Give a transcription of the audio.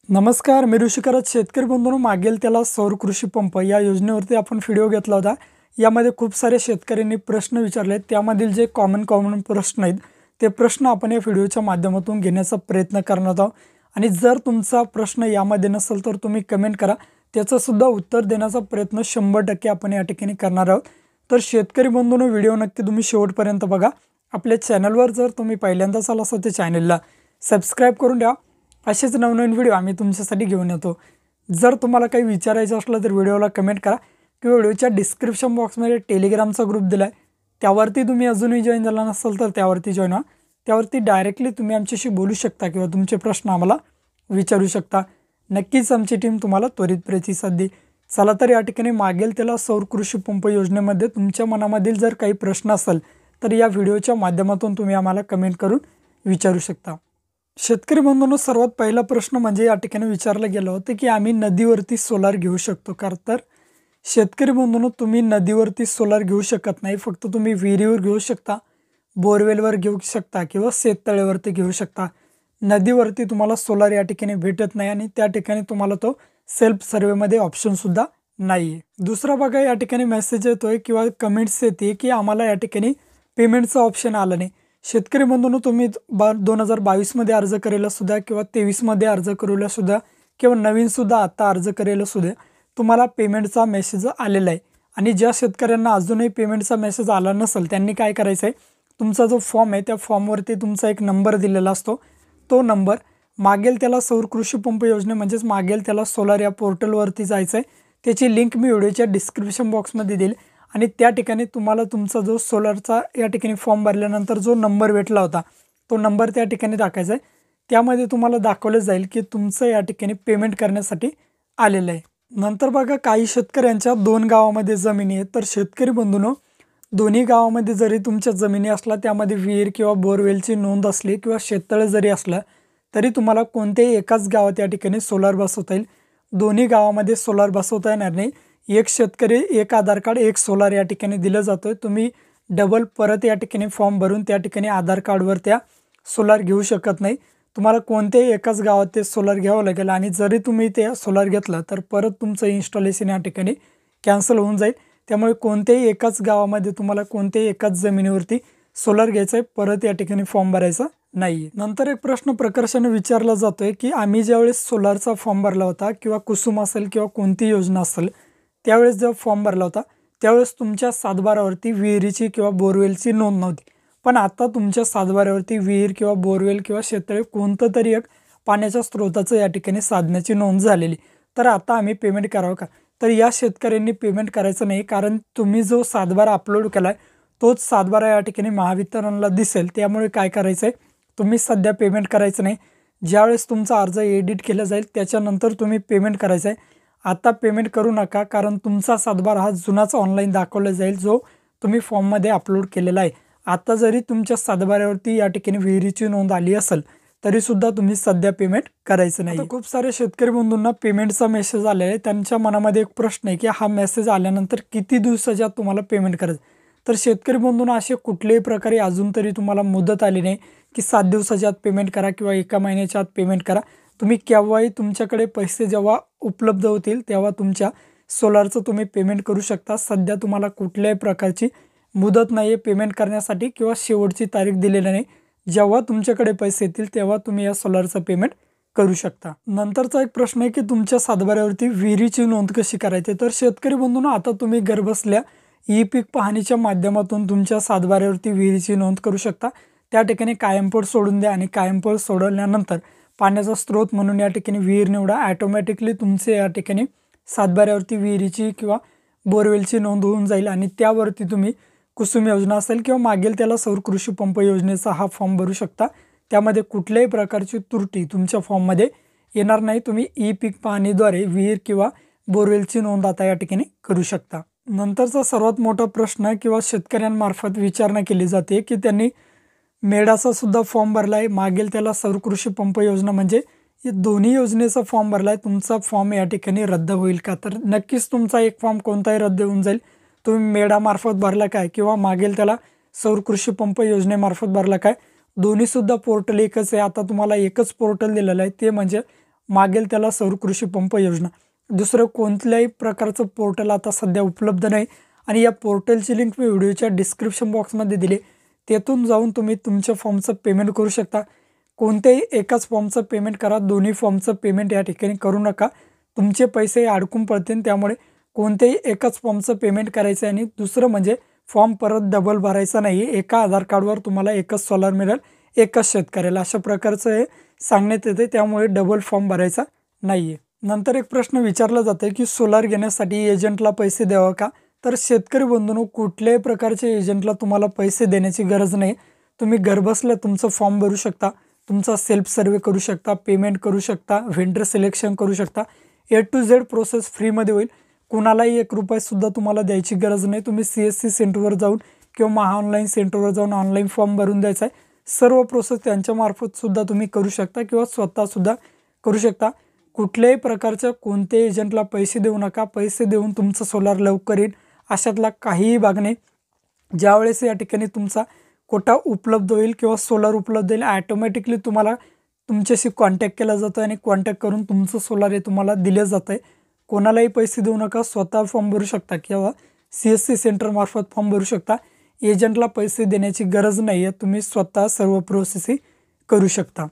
नमस्कार, मी ऋषिकरत शेतकरी बंधूंनो, मागेल त्याला सौर कृषी पंप या योजनेवरती आपण व्हिडिओ घेतला होता। यामध्ये खूप सारे शेतकऱ्यांनी प्रश्न विचारले, त्यामधील जे कॉमन प्रश्न आहेत ते प्रश्न आपण या व्हिडिओच्या माध्यमातून घेण्याचा प्रयत्न करणार आहोत। आणि जर तुमचा प्रश्न यामध्ये नसेल तर तुम्ही कमेंट करा, त्याचं सुद्धा उत्तर देण्याचा प्रयत्न 100% आपण या ठिकाणी करणार आहोत। तर शेतकरी बंधूंनो, व्हिडिओ नक्की तुम्ही शेवटपर्यंत बघा। आपल्या चॅनलवर जर तुम्ही पहिल्यांदाच आला असाल तर चॅनलला सबस्क्राइब करून द्या। असेच नवनवीन व्हिडिओ आम्ही तुमच्यासाठी घेऊन येतो। जर तुम्हाला काही विचारायचं असलं तर व्हिडिओला कमेंट करा किंवा व्हिडिओच्या डिस्क्रिप्शन बॉक्समध्ये टेलिग्रामचा ग्रुप दिला आहे, त्यावरती तुम्ही अजूनही जॉईन झाला नसाल तर त्यावरती जॉईन व्हा। त्यावरती डायरेक्टली तुम्ही आमच्याशी बोलू शकता किंवा तुमचे प्रश्न आम्हाला विचारू शकता। नक्कीच आमची टीम तुम्हाला त्वरित प्रतिसाद देईल। चला तर या ठिकाणी मागेल त्याला सौर कृषी पंप योजनेमध्ये तुमच्या मनामधील जर काही प्रश्न असेल तर या व्हिडिओच्या माध्यमातून तुम्ही आम्हाला कमेंट करून विचारू शकता। शेतकरी बंधूंनो, सर्वात पहिला प्रश्न म्हणजे या ठिकाणी विचारला गेला होता की आम्ही नदीवरती सोलार घेऊ शकतो का? तर शेतकरी बंधूंनो, तुम्ही नदीवरती सोलार घेऊ शकत नाही, फक्त तुम्ही विहिरीवर घेऊ शकता, बोरवेलवर घेऊ शकता किंवा शेततळेवरती घेऊ शकता। नदीवरती तुम्हाला सोलार या ठिकाणी भेटत नाही आणि त्या ठिकाणी तुम्हाला तो सेल्फ सर्वेमध्ये ऑप्शन सुद्धा नाही आहे। दुसरा बघा, या ठिकाणी मेसेज येतोय किंवा कमेंट्स येते की आम्हाला या ठिकाणी पेमेंटचा ऑप्शन आला नाही। शेतकरी बंधूंनो, तुम्ही 2022 मध्ये अर्ज करेला सुद्धा किंवा 23 मध्ये अर्ज करेला सुद्धा किंवा नवीन सुद्धा आता अर्ज करेला सुद्धा तुम्हाला पेमेंटचा मेसेज आलेला आहे। आणि ज्या शेतकऱ्यांना अजूनही पेमेंटचा मेसेज आला नसेल त्यांनी काय करायचं आहे, तुमचा जो फॉर्म आहे त्या फॉर्मवरती तुमचा एक नंबर दिलेला असतो, तो नंबर मागेल त्याला सौर कृषी पंप योजने म्हणजेच मागेल त्याला सोलार या पोर्टलवरती जायचं आहे। त्याची लिंक मी व्हिडिओच्या डिस्क्रिप्शन बॉक्समध्ये देईल आणि त्या ठिकाणी तुम्हाला तुमचा जो सोलारचा या ठिकाणी फॉर्म भरल्यानंतर जो नंबर भेटला होता तो नंबर त्या ठिकाणी टाकायचा आहे। त्यामध्ये तुम्हाला दाखवलं जाईल की तुमचं या ठिकाणी पेमेंट करण्यासाठी आलेलं आहे। नंतर बघा, काही शेतकऱ्यांच्या 2 गावामध्ये जमिनी आहेत, तर शेतकरी बंधूंनो, दोन्ही गावामध्ये जरी तुमच्या जमिनी असला, त्यामध्ये विहीर किंवा बोरवेलची नोंद असली किंवा शेततळे जरी असलं तरी तुम्हाला कोणत्याही एकाच गावात या ठिकाणी सोलार बसवता येईल। दोन्ही गावामध्ये सोलार बसवता येणार नाही। एक शेतकरी एक आधार कार्ड एक सोलार या ठिकाणी दिलं जातोय। तुम्ही डबल परत या ठिकाणी फॉर्म भरून त्या ठिकाणी आधार कार्डवर त्या सोलार घेऊ शकत नाही। तुम्हाला कोणत्याही एकाच गावात ते सोलार घ्यावं लागेल आणि जरी तुम्ही ते सोलार घेतलं तर परत तुमचं इन्स्टॉलेशन या ठिकाणी कॅन्सल होऊन जाईल। त्यामुळे कोणत्याही एकाच गावामध्ये तुम्हाला कोणत्याही एकाच जमिनीवरती सोलार घ्यायचं आहे, परत या ठिकाणी फॉर्म भरायचा नाही। नंतर एक प्रश्न प्रकर्षाने विचारला जातोय की आम्ही ज्यावेळेस सोलारचा फॉर्म भरला होता किंवा कुसुम असेल किंवा कोणती योजना असेल त्यावेळेस जेव्हा फॉर्म भरला होता त्यावेळेस तुमच्या सातबारावरती विहिरीची किंवा बोरवेलची नोंद नव्हती, पण आता तुमच्या सातबारावरती विहीर किंवा बोरवेल किंवा शेततळे कोणतं तरी एक पाण्याच्या स्रोताचं या ठिकाणी साधण्याची नोंद झालेली, तर आता आम्ही पेमेंट करावं का? तर या शेतकऱ्यांनी पेमेंट करायचं नाही, कारण तुम्ही जो सातबारा अपलोड केला आहे तोच सातबारा या ठिकाणी महावितरणला दिसेल। त्यामुळे काय करायचं आहे, तुम्ही सध्या पेमेंट करायचं नाही। ज्यावेळेस तुमचा अर्ज एडिट केला जाईल त्याच्यानंतर तुम्ही पेमेंट करायचं आहे। आता पेमेंट करू नका, कारण तुमचा सातबारा हा जुनाच ऑनलाईन दाखवला जाईल जो तुम्ही फॉर्ममध्ये अपलोड केलेला आहे। आता जरी तुमच्या सातबाऱ्यावरती या ठिकाणी विहिरीची नोंद आली असेल तरी सुद्धा तुम्ही सध्या पेमेंट करायचं नाही। खूप सारे शेतकरी बंधूंना पेमेंटचा मेसेज आलेला आहे, त्यांच्या मनामध्ये एक प्रश्न आहे की हा मेसेज आल्यानंतर किती दिवसाच्या तुम्हाला पेमेंट करायचं? तर शेतकरी बंधूंना असे कुठल्याही प्रकारे अजून तरी तुम्हाला मुदत आली नाही की 7 दिवसाच्या आत पेमेंट करा किंवा 1 महिन्याच्या आत पेमेंट करा। तुम्ही केव्हाही तुमच्याकडे पैसे जेव्हा उपलब्ध होतील तेव्हा तुमच्या सोलारचं तुम्ही पेमेंट करू शकता। सध्या तुम्हाला कुठल्याही प्रकारची मुदत नाही आहे पेमेंट करण्यासाठी किंवा शेवटची तारीख दिलेली नाही। जेव्हा तुमच्याकडे पैसे येतील तेव्हा तुम्ही या सोलारचं पेमेंट करू शकता। नंतरचा एक प्रश्न आहे की तुमच्या सातबाऱ्यावरती विहिरीची नोंद कशी करायची? तर शेतकरी बंधूंनो, आता तुम्ही घरबसल्या ई पीक पाहणीच्या माध्यमातून तुमच्या सातबाऱ्यावरती विहिरीची नोंद करू शकता। त्या ठिकाणी कायमपड सोडून द्या आणि कायमपड सोडल्यानंतर पाण्याचा स्रोत म्हणून या ठिकाणी विहीर निवडा। ऑटोमॅटिकली तुमचे या ठिकाणी सातबाऱ्यावरती विहिरीची किंवा बोरवेलची नोंद होऊन जाईल आणि त्यावरती तुम्ही कुसुम योजना असेल किंवा मागेल त्याला सौर कृषी पंप योजनेचा हा फॉर्म भरू शकता। त्यामध्ये कुठल्याही प्रकारची त्रुटी तुमच्या फॉर्ममध्ये येणार नाही। तुम्ही ई पीक पाहणीद्वारे विहीर किंवा बोरवेलची नोंद आता या ठिकाणी करू शकता। नंतरचा सर्वात मोठा प्रश्न किंवा शेतकऱ्यांमार्फत विचारणा केली जाते की त्यांनी मेडाचा सुद्धा फॉर्म भरला आहे, मागेल त्याला सौर कृषी पंप योजना म्हणजे या दोन्ही योजनेचा फॉर्म भरला आहे, तुमचा फॉर्म या ठिकाणी रद्द होईल का? तर नक्कीच तुमचा एक फॉर्म कोणताही रद्द होऊन जाईल। तुम्ही मेडामार्फत भरला काय किंवा मागेल त्याला सौर कृषी पंप योजनेमार्फत भरला काय, दोन्ही सुद्धा पोर्टल एकच आहे। आता तुम्हाला एकच पोर्टल दिलेलं आहे, ते म्हणजे मागेल त्याला सौर कृषी पंप योजना. दुसरं कोणत्याही प्रकारचं पोर्टल आता सध्या उपलब्ध नाही आणि या पोर्टलची लिंक मी व्हिडिओच्या डिस्क्रिप्शन बॉक्समध्ये दिली. तेथून जाऊन तुम्ही तुमच्या फॉर्मचं पेमेंट करू शकता. कोणत्याही एकाच फॉर्मचं पेमेंट करा, दोन्ही फॉर्मचं पेमेंट या ठिकाणी करू नका. तुमचे पैसे अडकून पडतील. त्यामुळे कोणत्याही एकाच फॉर्मचं पेमेंट करायचं आहे आणि दुसरं म्हणजे फॉर्म परत डबल भरायचा नाही. एका आधार कार्डवर तुम्हाला एकच सोलार मिळेल एकाच शेतकऱ्याला, अशा प्रकारचं हे सांगण्यात येते. त्यामुळे डबल फॉर्म भरायचा नाही आहे. नंतर एक प्रश्न विचारला जातो की सोलार घेण्यासाठी एजंटला पैसे द्यावा का? तर शेतकरी बंधूंनो, कुठल्याही प्रकारचे एजंटला तुम्हाला पैसे देण्याची गरज नाही. तुम्ही घरबसल्या तुमचं फॉर्म भरू शकता, तुमचा सेल्फ सर्वे करू शकता, पेमेंट करू शकता, व्हेंडर सिलेक्शन करू शकता. A to Z प्रोसेस फ्रीमध्ये होईल. कुणालाही ₹1 तुम्हाला द्यायची गरज नाही. तुम्ही CSC सेंटरवर जाऊन किंवा महाऑनलाईन सेंटरवर जाऊन ऑनलाईन फॉर्म भरून द्यायचा आहे. सर्व प्रोसेस त्यांच्यामार्फत सुद्धा तुम्ही करू शकता किंवा स्वतःसुद्धा करू शकता. कुठल्याही प्रकारच्या कोणत्याही एजंटला पैसे देऊ नका. पैसे देऊन तुमचं सोलार लवकर येईल अशातला काहीही भाग नाही. ज्यावेळेस या ठिकाणी तुमचा कोटा उपलब्ध होईल किंवा सोलार उपलब्ध होईल, ॲटोमॅटिकली तुम्हाला तुमच्याशी कॉन्टॅक्ट केला जातो आणि कॉन्टॅक्ट करून तुमचं सोलार हे तुम्हाला दिलं जातं आहे. कोणालाही पैसे देऊ नका. स्वतः फॉर्म भरू शकता किंवा CSC सेंटरमार्फत फॉर्म भरू शकता. एजंटला पैसे देण्याची गरज नाही आहे. तुम्ही स्वतः सर्व प्रोसेसही करू शकता.